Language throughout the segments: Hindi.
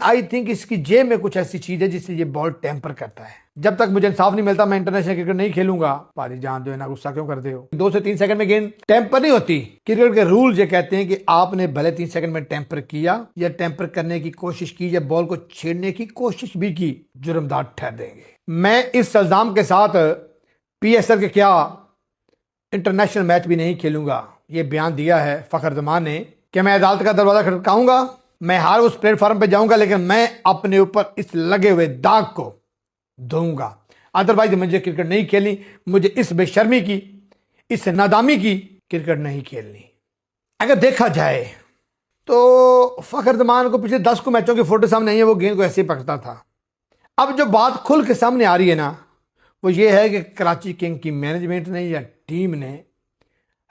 आई थिंक इसकी जेब में कुछ ऐसी चीज है जिससे ये बॉल टेम्पर करता है। जब तक मुझे इंसाफ नहीं मिलता मैं इंटरनेशनल क्रिकेट नहीं खेलूंगा। पारी जान दो, ना गुस्सा क्यों करते हो। 2 से 3 सेकंड में गेंद टेम्पर नहीं होती। क्रिकेट के रूल ये कहते हैं कि आपने भले 3 सेकंड में टेम्पर किया या टेम्पर करने की कोशिश की या बॉल को छेड़ने की कोशिश भी की, जुर्मदार ठहर देंगे। मैं इस इल्जाम के साथ PSL के क्या इंटरनेशनल मैच भी नहीं खेलूंगा। ये बयान दिया है फखर जमान ने कि मैं अदालत का दरवाजा खटखटाऊंगा, मैं हर उस प्लेटफॉर्म पे जाऊंगा, लेकिन मैं अपने ऊपर इस लगे हुए दाग को दूंगा। अदरवाइज मुझे क्रिकेट नहीं खेलनी, मुझे इस बेशर्मी की, इस नादामी की क्रिकेट नहीं खेलनी। अगर देखा जाए तो फखर जमान को पिछले 10 मैचों की फोटो सामने नहीं है, वो गेंद को ऐसे ही पकड़ता था। अब जो बात खुल के सामने आ रही है ना, वो ये है कि कराची किंग की मैनेजमेंट ने या टीम ने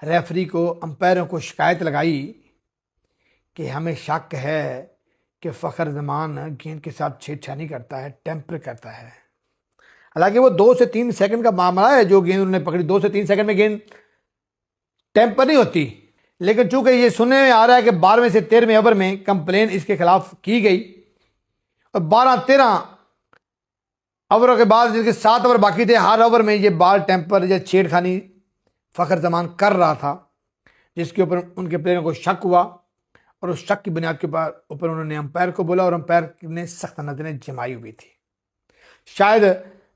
रेफरी को, अंपायरों को शिकायत लगाई कि हमें शक है कि फखर जमान गेंद के साथ छेड़छानी करता है, टेम्पर करता है। हालांकि वो 2 से 3 सेकंड का मामला है, जो गेंद उन्होंने पकड़ी 2 से 3 सेकंड में गेंद टेम्पर नहीं होती। लेकिन चूंकि ये सुनने में आ रहा है कि 12वें से 13वें ओवर में कंप्लेन इसके खिलाफ की गई और 12-13 ओवरों के बाद, जिनके 7 ओवर बाकी थे, हर ओवर में ये बॉल टेम्पर या छेड़खानी फखर जमान कर रहा था, जिसके ऊपर उनके प्लेयरों को शक हुआ और उस शक की बुनियाद के ऊपर उन्होंने अंपायर को बोला और अंपायर ने सख्त नजरें जमाई हुई थी। शायद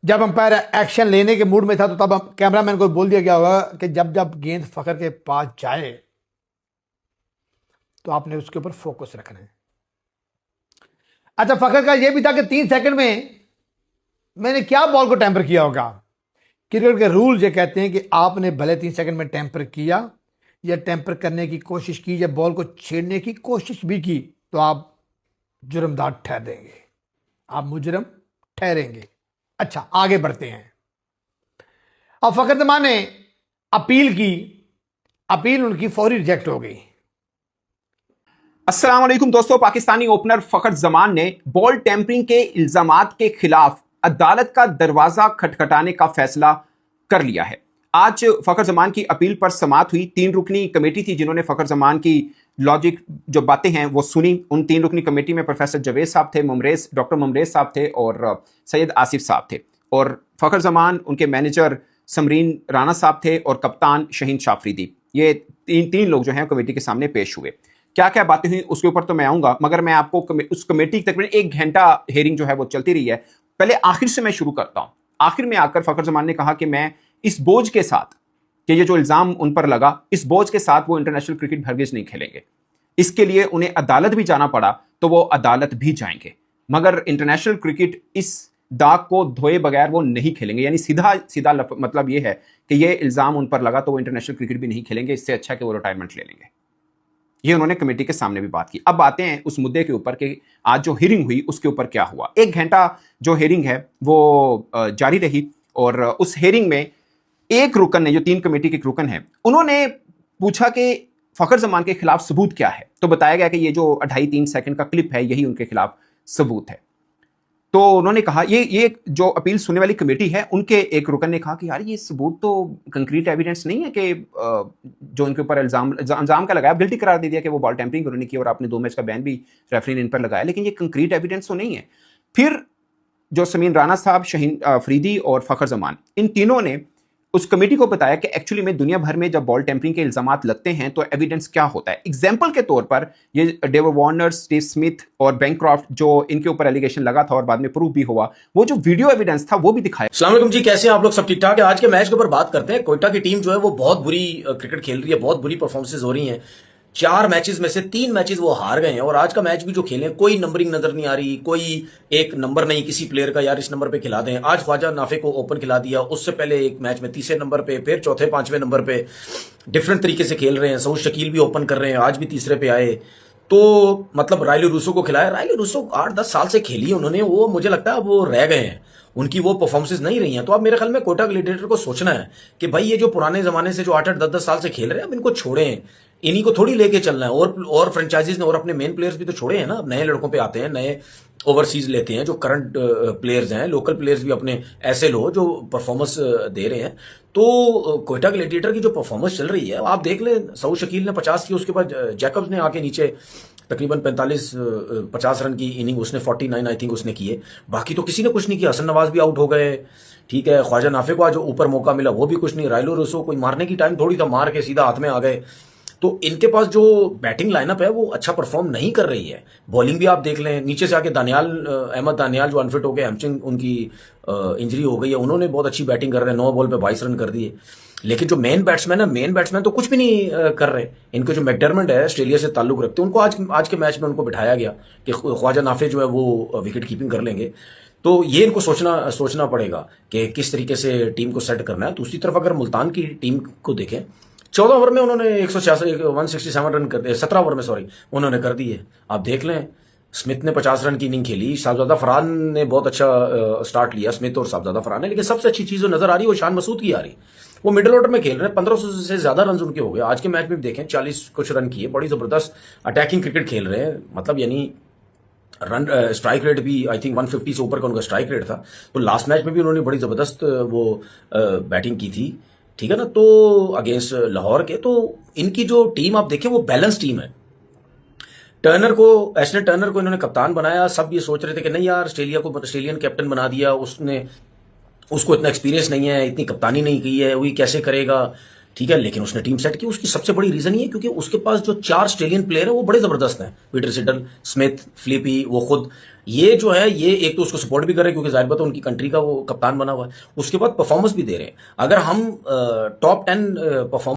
जब अंपायर एक्शन लेने के मूड में था तो तब कैमरामैन को बोल दिया गया होगा कि जब जब गेंद फखर के पास जाए तो आपने उसके ऊपर फोकस रखना है। अच्छा, फखर का यह भी था कि 3 सेकंड में मैंने क्या बॉल को टेम्पर किया होगा। क्रिकेट के रूल ये कहते हैं कि आपने भले 3 सेकंड में टेम्पर किया या टेम्पर करने की कोशिश की या बॉल को छेड़ने की कोशिश भी की तो आप जुर्मदार ठहर देंगे, आप मुजरम ठहरेंगे। अच्छा, आगे बढ़ते हैं। अब फखर जमान ने अपील की, अपील उनकी फौरी रिजेक्ट हो गई। अस्सलाम वालेकुम दोस्तों, पाकिस्तानी ओपनर फखर जमान ने बॉल टेम्परिंग के इल्जामात के खिलाफ अदालत का दरवाजा खटखटाने का फैसला कर लिया है। आज फखर जमान की अपील पर समाअत हुई। 3 रुकनी कमेटी थी जिन्होंने फखर जमान की लॉजिक जो बातें हैं वो सुनी। उन 3 रुकनी कमेटी में प्रोफेसर जवेद साहब थे, डॉक्टर मुमरेज साहब थे और सैयद आसिफ साहब थे। और फखर जमान, उनके मैनेजर समरीन राणा साहब थे और कप्तान शहीन शाफरीदी। ये तीन लोग जो हैं कमेटी के सामने पेश हुए। क्या क्या बातें हुई उसके ऊपर तो मैं आऊंगा, मगर मैं आपको उस कमेटी तकरीबन 1 घंटा हेयरिंग जो है वो चलती रही है। पहले आखिर से मैं शुरू करता हूं। आखिर में आकर फखर जमान ने कहा कि मैं इस बोझ के साथ, कि ये जो इल्जाम उन पर लगा, इस बोझ के साथ वो इंटरनेशनल क्रिकेट हरगिज नहीं खेलेंगे। इसके लिए उन्हें अदालत भी जाना पड़ा तो वो अदालत भी जाएंगे, मगर इंटरनेशनल क्रिकेट इस दाग को धोए बगैर वो नहीं खेलेंगे। यानी सीधा मतलब ये है कि ये इल्जाम उन पर लगा तो वो इंटरनेशनल क्रिकेट भी नहीं खेलेंगे, इससे अच्छा कि वो रिटायरमेंट ले लेंगे। ये उन्होंने कमेटी के सामने भी बात की। अब आते हैं उस मुद्दे के ऊपर कि आज जो हियरिंग हुई उसके ऊपर क्या हुआ। 1 घंटा जो हियरिंग है वो जारी रही और उस हियरिंग में एक रुकन ने, जो 3 कमेटी के रुकन हैं, उन्होंने पूछा कि फखर जमान के खिलाफ सबूत क्या है। तो बताया गया कि ये जो 2.5-3 सेकंड का क्लिप है यही उनके खिलाफ सबूत है। तो उन्होंने कहा, ये जो अपील सुनने वाली कमेटी है उनके एक रुकन ने कहा कि यार ये सबूत तो कंक्रीट एविडेंस नहीं है कि जो उनके ऊपर इल्जाम का लगाया, गिल्टी करार दे दिया कि वो बॉल टेम्परिंग उन्होंने की और आपने 2 मैच का बैन भी रेफरी ने इन पर लगाया, लेकिन ये कंक्रीट एविडेंस तो नहीं है। फिर जो समीन राणा साहब, शहीन अफरीदी और फखर जमान, इन तीनों ने उस कमेटी को बताया कि एक्चुअली में दुनिया भर में जब बॉल टेम्परिंग के इल्जामात लगते हैं तो एविडेंस क्या होता है। एग्जाम्पल के तौर पर ये डेविड वार्नर, स्टीव स्मिथ और बैंक्रॉफ्ट, जो इनके ऊपर एलिगेशन लगा था और बाद में प्रूफ भी हुआ, वो जो वीडियो एविडेंस था वो भी दिखाया। अस्सलाम वालेकुम जी, कैसे हैं आप लोग? सब ठीक ठाक है। आज के मैच के ऊपर बात करते हैं। कोयटा की टीम जो है वो बहुत बुरी क्रिकेट खेल रही है, बहुत बुरी परफॉर्मेंसेज हो रही हैं। 4 मैचेस में से 3 मैचेस वो हार गए हैं और आज का मैच भी जो खेले कोई नंबरिंग नजर नहीं आ रही, कोई एक नंबर नहीं किसी प्लेयर का, यार इस नंबर पे खिला दें। आज ख्वाजा नाफे को ओपन खिला दिया, उससे पहले एक मैच में 3रे नंबर पे, फिर 4थे-5वें नंबर पे डिफरेंट तरीके से खेल रहे हैं। सऊद शकील भी ओपन कर रहे हैं, आज भी 3रे पे आए। तो मतलब रायली रूसो को खिलाया। रायली रूसो 8-10 साल से खेली उन्होंने, वो मुझे लगता है वो रह गए हैं, उनकी वो परफॉर्मेंसेज नहीं रही हैं। तो अब मेरे ख्याल में कोयटा ग्लैडिएटर को सोचना है कि भाई ये जो पुराने जमाने से जो 8-8, 10-10 साल से खेल रहे हैं अब इनको छोड़ें, इन्हीं को थोड़ी लेके चलना है। और फ्रेंचाइजीज ने और अपने मेन प्लेयर्स भी तो छोड़े हैं ना, अब नए लड़कों पे आते हैं, नए ओवरसीज लेते हैं, जो करंट प्लेयर्स हैं, लोकल प्लेयर्स भी अपने ऐसे लो जो परफॉर्मेंस दे रहे हैं। तो कोयटा ग्लैडिएटर की जो परफॉर्मेंस चल रही है आप देख लें, सऊद शकील ने 50 की, उसके बाद जैकब्स ने आके नीचे तकरीबन 45-50 रन की इनिंग उसने 49 आई थिंक उसने किए। बाकी तो किसी ने कुछ नहीं किया। हसन नवाज भी आउट हो गए, ठीक है। ख्वाजा नाफे को आज ऊपर मौका मिला, वो भी कुछ नहीं। राइलो रूसो कोई मारने की टाइम थोड़ी था, मार के सीधा हाथ में आ गए। तो इनके पास जो बैटिंग लाइनअप है वो अच्छा परफॉर्म नहीं कर रही है। बॉलिंग भी आप देख लें, नीचे से आके अहमद दानियाल जो अनफिट हो गए, हैमस्ट्रिंग उनकी इंजरी हो गई है, उन्होंने बहुत अच्छी बैटिंग कर रहे हैं, 9 बॉल पे 22 रन कर दिए। लेकिन जो मेन बैट्समैन तो कुछ भी नहीं कर रहे। इनके जो मैकडरमट है, ऑस्ट्रेलिया से ताल्लुक रखते हैं, उनको आज के मैच में उनको बिठाया गया कि ख्वाजा नाफे जो है वो विकेट कीपिंग कर लेंगे। तो ये इनको सोचना पड़ेगा कि किस तरीके से टीम को सेट करना है। दूसरी तरफ अगर मुल्तान की टीम को देखें, 14 ओवर में उन्होंने 167 रन कर दिए, 17 ओवर में उन्होंने कर दिए। आप देख लें, स्मिथ ने 50 रन की इनिंग खेली, साहबजादा फरहान ने बहुत अच्छा स्टार्ट लिया, स्मिथ और साहबजादा फरहान ने। लेकिन सबसे अच्छी चीज जो नजर आ रही है वो शान मसूद की आ रही। वो मिडिल ऑर्डर में खेल रहे हैं, 1500 से ज्यादा रन उनके हो गए। आज के मैच में देखें 40 कुछ रन किए, बड़ी जबरदस्त अटैकिंग क्रिकेट खेल रहे हैं। मतलब यानी रन स्ट्राइक रेट भी आई थिंक 150 से ऊपर का उनका स्ट्राइक रेट था। तो लास्ट मैच में भी उन्होंने बड़ी जबरदस्त वो बैटिंग की थी, ठीक है ना, तो अगेंस्ट लाहौर के। तो इनकी जो टीम आप देखें वो बैलेंस टीम है। एशले टर्नर को इन्होंने कप्तान बनाया। सब ये सोच रहे थे कि नहीं यार, ऑस्ट्रेलियन कैप्टन बना दिया, उसको इतना एक्सपीरियंस नहीं है, इतनी कप्तानी नहीं की है, वही कैसे करेगा, ठीक है। लेकिन उसने टीम सेट की। उसकी सबसे बड़ी रीजन ये है क्योंकि उसके पास जो 4 ऑस्ट्रेलियन प्लेयर हैं वो बड़े जबरदस्त हैं। पीटर सिडल, स्मिथ, फिलिपी, वो खुद ये जो है ये एक तो उसको सपोर्ट भी कर रहे हैं क्योंकि जाहिर बात है उनकी कंट्री का वो कप्तान बना हुआ है। उसके बाद परफॉर्मेंस भी दे रहे हैं। अगर हम टॉप 10 परफॉर्मेंस